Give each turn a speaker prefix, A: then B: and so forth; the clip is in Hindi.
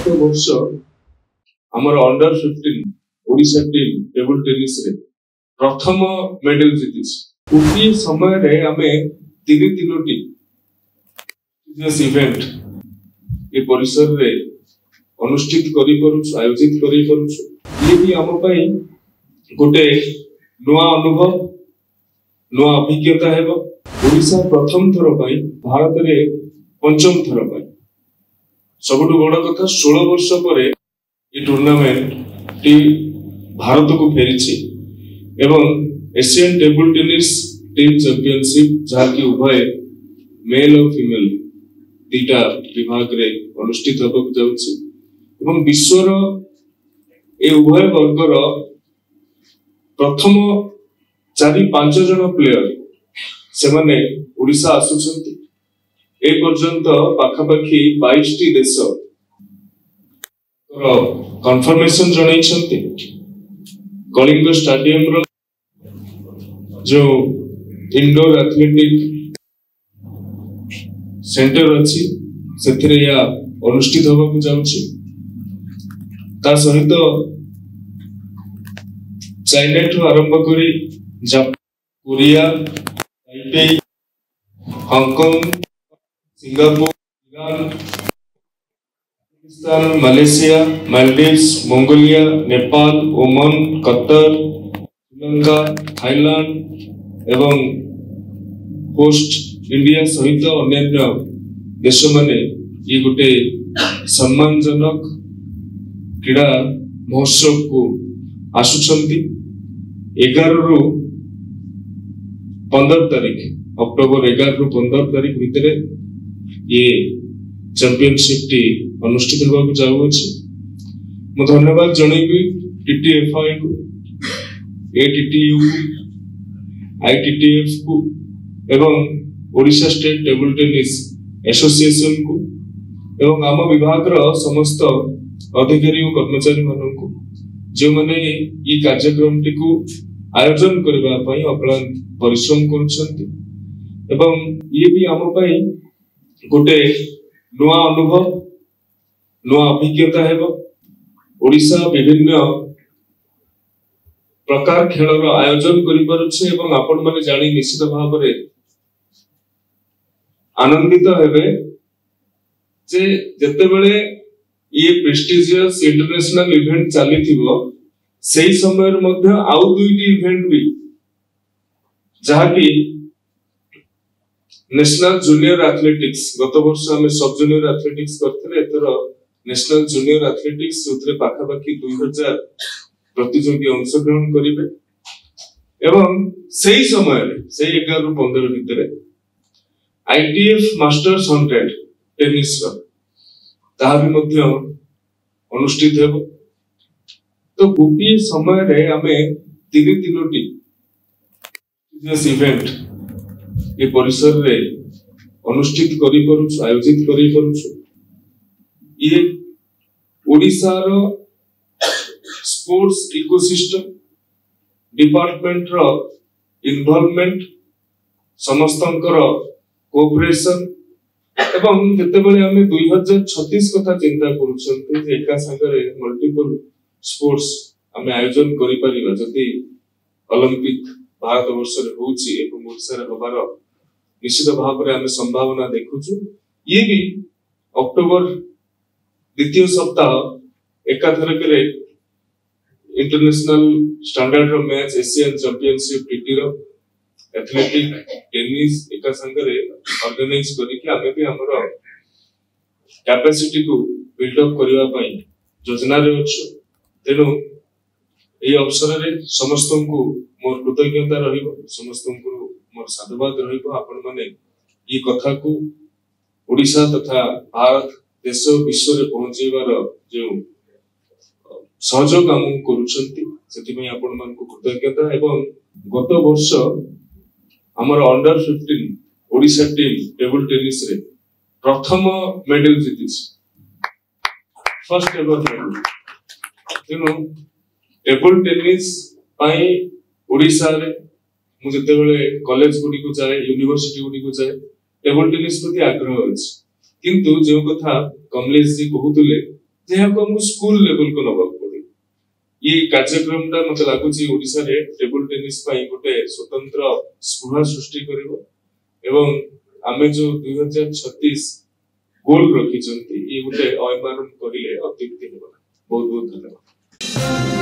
A: गत वर्ष आमर under 15 Odisha team table tennis रे प्रथम मेडल जीति गोटे समय रे आमे तीनोटी इवेंट ए परिसर रे अनुष्ठित करि परुछु आयोजित करि परुछु ये भी आम पई गोटे नुआ अनुभव नुआ अभिज्ञता हेबो। ओडिशा प्रथम थर पई भारत रे पंचम थर पई सबुठु बड़ कथा 16 वर्ष परे ये टूर्नामेंट टी भारत को फेरिछि एवं Asian table tennis team championship जहाँ की उभय मेल और फीमेल दीटा विभाग रे अनुष्ठित होबक जाउछि एवं विश्वर ए उभय वर्गर प्रथम 4-5 जन प्लेयर से माने ओडिशा आसुछंती ए पर्यंत पाखापाखी 22 टी देश कन्फर्मेशन जणाइछंती। कलिंग स्टेडियम रो जो इंडोर एथलेटिक सेंटर अछि सेथिरे या अनुष्ठित होबक जाउछि ता सहित चाइना ठु आरंभ करी Japan Korea Taipei Hong Kong Singapore Iran Pakistan Malaysia Maldives Mongolia Nepal Oman Qatar Sri Lanka Thailand एवं होस्ट इंडिया सहित अन्य देश माने ये गोटे सम्मानजनक क्रीड़ा महोत्सव को आसुछंती 11 रु 15 तारीख अक्टोबर 11 रु 15 तारीख भितर ये चैंपियनशिप टी अनुष्ठित होगा जाऊँगी। मु धन्यवाद जनइबी टीटीएफआई को एटीटीयू को आईटीटीएफ को एवं Odisha state table tennis association को एवं आम विभाग रो समस्त अधिकारी और कर्मचारी मानन को जो माने ये कार्यक्रम टी को आयोजन करबा पई अक्लांत परिश्रम करूछंती एवं ये भी आम पई गोटे नुआ अनुभव नुआ अभिज्ञता हेबो। ओडिशा विभिन्न प्रकार खेलर आयोजन करि परुछे एवं आपण माने जानि निश्चित भाव रे आनंदित हेबे जे जते बेले ये प्रेस्टिजियस इंटरनेशनल इवेंट चलीथिबो सेही समय मध्य आउ दुईटी इवेंट भी जहा की नेशनल जूनियर एथलेटिक्स गत वर्ष हमें सब जूनियर एथलेटिक्स करथिले एतर नेशनल जूनियर एथलेटिक्स उतरे पाखापाखी 2000 प्रतियोगी अंशग्रहण करिवे एवं सेही समय रे सेही 11 रु 15 भितरे आईटीएफ मास्टर्स 100 टेनिस ताहा भी मध्य अनुष्ठित हेबो। तो गोटे समय रे हमें तीनोटी इवेंट ए परिसर रे अनुष्ठित करि परुछु आयोजित करि परुछु ये ओडिसा रो स्पोर्ट्स इकोसिस्टम डिपार्टमेंट रो इन्वॉल्वमेंट समस्तंकर कोऑपरेशन एवं जेतेबेले हमें 2036 कथा चिंता करूछन्ते जे एका संगरे मल्टीपल स्पोर्ट्स हमें आयोजन करि परिबा जति ओलंपिक भारत वर्ष रे होउची एवं ओडिसा रे होबार निश्चित भाव रे हमें संभावना देखुछु। ये भी अक्टोबर द्वितीय सप्ताह एकाथरक रे इंटरनेशनल स्टैंडर्ड रो मैच एशियन चैंपियनशिप टीटी रो एथलेटिक टेनिस एका संगरे ऑर्गेनाइज करी कि आमे भी हमरो कैपेसिटी को बिल्ड अप करबा पई योजना रे अछि। तेनु ए अवसर रे समस्त को मोर कृतज्ञता रहिबो समस्त को मोर साधुवाद रहिबो आपण माने ई कथा को ओडिशा तथा भारत देश विश्व रे पहुंचेबार जो सहयोग हम करूछंती सेति में आपण मान को कृतज्ञता एवं गत वर्ष हमर under 15 Odisha team table tennis रे प्रथम मेडल जीति फर्स्ट एवर मेडल। तेनु टेबल टेनिस पाई ओडिशा रे मु जते बेले कॉलेज गुडी को जाए यूनिवर्सिटी गुडी को जाए टेबल टेनिस प्रति आग्रह अछि किंतु जो कथा कमलेश जी कहउतले जहाँ को हमको स्कूल लेवल को नबाक पड़े ये कार्यक्रमटा मते लागुची ओडिसा रे टेबल टेनिस पाई गोटे स्वतंत्र स्पृहा सृष्टि करिवो एवं आमे जो 2036 गोल रखी ये गोटे अयमान करिले अत्युक्ति हेबा बहुत बहुत धन्यवाद।